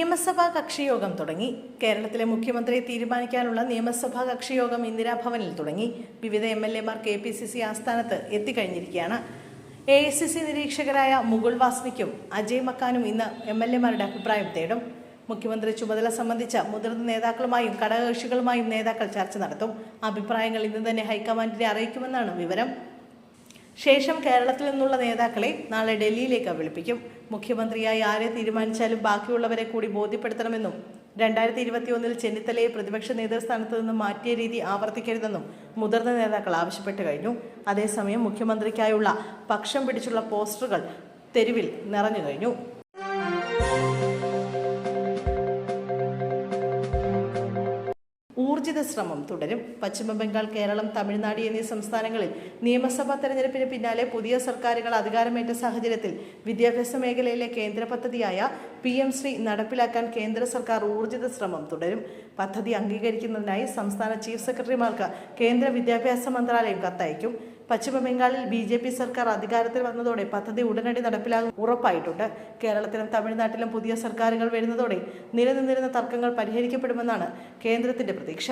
നിയമസഭാ കക്ഷിയോഗം തുടങ്ങി. കേരളത്തിലെ മുഖ്യമന്ത്രിയെ തീരുമാനിക്കാനുള്ള നിയമസഭാ കക്ഷിയോഗം ഇന്ദിരാഭവനിൽ തുടങ്ങി. വിവിധ MLA-മാർ KPCC ആസ്ഥാനത്ത് എത്തിക്കഴിഞ്ഞിരിക്കുകയാണ്. AICC നിരീക്ഷകരായ മുകുൾ വാസ്നിക്കും അജയ് മക്കാനും ഇന്ന് MLA-മാരുടെ അഭിപ്രായം തേടും. മുഖ്യമന്ത്രി ചുമതല സംബന്ധിച്ച മുതിർന്ന നേതാക്കളുമായും ഘടകകക്ഷികളുമായും നേതാക്കൾ ചർച്ച നടത്തും. അഭിപ്രായങ്ങൾ ഇന്ന് തന്നെ ഹൈക്കമാൻഡിനെ അറിയിക്കുമെന്നാണ് വിവരം. ശേഷം കേരളത്തിൽ നിന്നുള്ള നേതാക്കളെ നാളെ ഡൽഹിയിലേക്ക് വിളിപ്പിക്കും. മുഖ്യമന്ത്രിയായി ആരെ തീരുമാനിച്ചാലും ബാക്കിയുള്ളവരെ കൂടി ബോധ്യപ്പെടുത്തണമെന്നും 2021 ചെന്നിത്തലയെ പ്രതിപക്ഷ നേതൃസ്ഥാനത്ത് നിന്ന് മാറ്റിയ രീതി ആവർത്തിക്കരുതെന്നും മുതിർന്ന നേതാക്കൾ ആവശ്യപ്പെട്ടു കഴിഞ്ഞു. അതേസമയം മുഖ്യമന്ത്രിക്കായുള്ള പക്ഷം പിടിച്ചുള്ള പോസ്റ്ററുകൾ തെരുവിൽ നിറഞ്ഞു കഴിഞ്ഞു. ഊർജിത ശ്രമം തുടരും. പശ്ചിമബംഗാൾ, കേരളം, തമിഴ്നാട് എന്നീ സംസ്ഥാനങ്ങളിൽ നിയമസഭാ തെരഞ്ഞെടുപ്പിന് പിന്നാലെ പുതിയ സർക്കാരുകൾ അധികാരമേറ്റ സാഹചര്യത്തിൽ വിദ്യാഭ്യാസ മേഖലയിലെ കേന്ദ്ര പദ്ധതിയായ PM ശ്രീ നടപ്പിലാക്കാൻ കേന്ദ്ര സർക്കാർ ഊർജിത ശ്രമം തുടരും. പദ്ധതി അംഗീകരിക്കുന്നതിനായി സംസ്ഥാന ചീഫ് സെക്രട്ടറിമാർക്ക് കേന്ദ്ര വിദ്യാഭ്യാസ മന്ത്രാലയം കത്തയക്കും. പശ്ചിമബംഗാളിൽ BJP സർക്കാർ അധികാരത്തിൽ വന്നതോടെ പദ്ധതി ഉടനടി നടപ്പിലാകും ഉറപ്പായിട്ടുണ്ട്. കേരളത്തിലും തമിഴ്നാട്ടിലും പുതിയ സർക്കാരുകൾ വരുന്നതോടെ നിലനിന്നിരുന്ന തർക്കങ്ങൾ പരിഹരിക്കപ്പെടുമെന്നാണ് കേന്ദ്രത്തിന്റെ പ്രതീക്ഷ.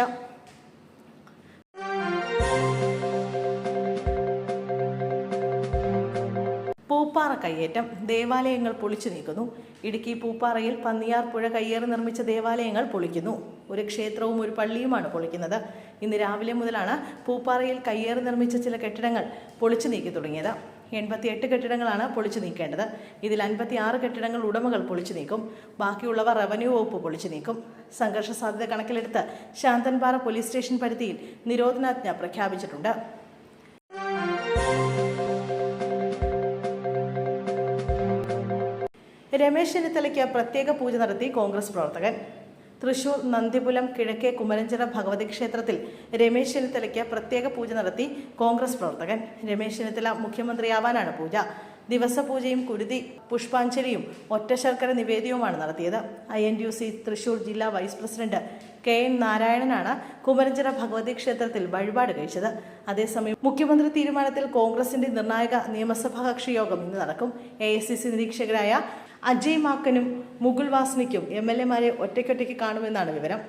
പൂപ്പാറ കയ്യേറ്റം, ദേവാലയങ്ങൾ പൊളിച്ചു നീക്കുന്നു. ഇടുക്കി പൂപ്പാറയിൽ പന്നിയാർ പുഴ കയ്യേറി നിർമ്മിച്ച ദേവാലയങ്ങൾ പൊളിക്കുന്നു. ഒരു ക്ഷേത്രവും ഒരു പള്ളിയുമാണ് പൊളിക്കുന്നത്. ഇന്ന് രാവിലെ മുതലാണ് പൂപ്പാറയിൽ കയ്യേറി നിർമ്മിച്ച ചില കെട്ടിടങ്ങൾ പൊളിച്ചു നീക്കി തുടങ്ങിയത്. 88 കെട്ടിടങ്ങളാണ് പൊളിച്ചു നീക്കേണ്ടത്. ഇതിൽ 56 കെട്ടിടങ്ങൾ ഉടമകൾ പൊളിച്ചു നീക്കും. ബാക്കിയുള്ളവ റവന്യൂ വകുപ്പ് പൊളിച്ചു നീക്കും. സംഘർഷ സാധ്യത കണക്കിലെടുത്ത് ശാന്തൻപാറ പോലീസ് സ്റ്റേഷൻ പരിധിയിൽ നിരോധനാജ്ഞ പ്രഖ്യാപിച്ചിട്ടുണ്ട്. രമേശ് ചെന്നിത്തലയ്ക്ക് പ്രത്യേക പൂജ നടത്തി കോൺഗ്രസ് പ്രവർത്തകൻ. തൃശൂർ നന്ദിപുലം കിഴക്കേ കുമരഞ്ചിറ ഭഗവതി ക്ഷേത്രത്തിൽ രമേശ് ചെന്നിത്തലയ്ക്ക് പ്രത്യേക പൂജ നടത്തി കോൺഗ്രസ് പ്രവർത്തകൻ. രമേശ് ചെന്നിത്തല മുഖ്യമന്ത്രിയാവാനാണ് പൂജ. ദിവസപൂജയും കുരുതി പുഷ്പാഞ്ജലിയും ഒറ്റ ശർക്കര നിവേദ്യവുമാണ് നടത്തിയത്. INTUC തൃശൂർ ജില്ലാ വൈസ് പ്രസിഡന്റ് KN നാരായണനാണ് കുമരഞ്ചിറ ഭഗവതി ക്ഷേത്രത്തിൽ വഴിപാട് കഴിച്ചത്. അതേസമയം മുഖ്യമന്ത്രി തീരുമാനത്തിൽ കോൺഗ്രസിന്റെ നിർണായക നിയമസഭാ കക്ഷി യോഗം ഇന്ന് നടക്കും. AICC നിരീക്ഷകരായ അജയ് മാക്കനും മുകുൾ വാസ്നിക്കും MLA-മാരെ ഒറ്റയ്ക്കൊറ്റയ്ക്ക് കാണുമെന്നാണ് വിവരം.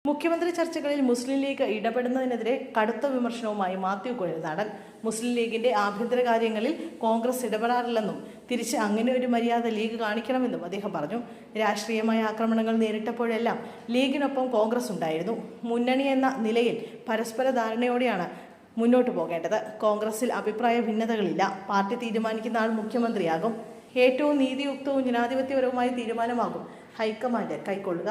മുഖ്യമന്ത്രി ചർച്ചകളിൽ മുസ്ലിം ലീഗ് ഇടപെടുന്നതിനെതിരെ കടുത്ത വിമർശനവുമായി മാത്യു കുഴൽനാടൻ. മുസ്ലിം ലീഗിന്റെ ആഭ്യന്തര കാര്യങ്ങളിൽ കോൺഗ്രസ് ഇടപെടാറില്ലെന്നും തിരിച്ച് അങ്ങനെ ഒരു മര്യാദ ലീഗ് കാണിക്കണമെന്നും അദ്ദേഹം പറഞ്ഞു. രാഷ്ട്രീയമായ ആക്രമണങ്ങൾ നേരിട്ടപ്പോഴെല്ലാം ലീഗിനൊപ്പം കോൺഗ്രസ് ഉണ്ടായിരുന്നു. മുന്നണി എന്ന നിലയിൽ പരസ്പര ധാരണയോടെയാണ് മുന്നോട്ട് പോകേണ്ടത്. കോൺഗ്രസിൽ അഭിപ്രായ ഭിന്നതകളില്ല. പാർട്ടി തീരുമാനിക്കുന്ന ആൾ മുഖ്യമന്ത്രിയാകും. ഏറ്റവും നീതിയുക്തവും ജനാധിപത്യപരവുമായ തീരുമാനമാകും ഹൈക്കമാൻഡ് കൈക്കൊള്ളുക.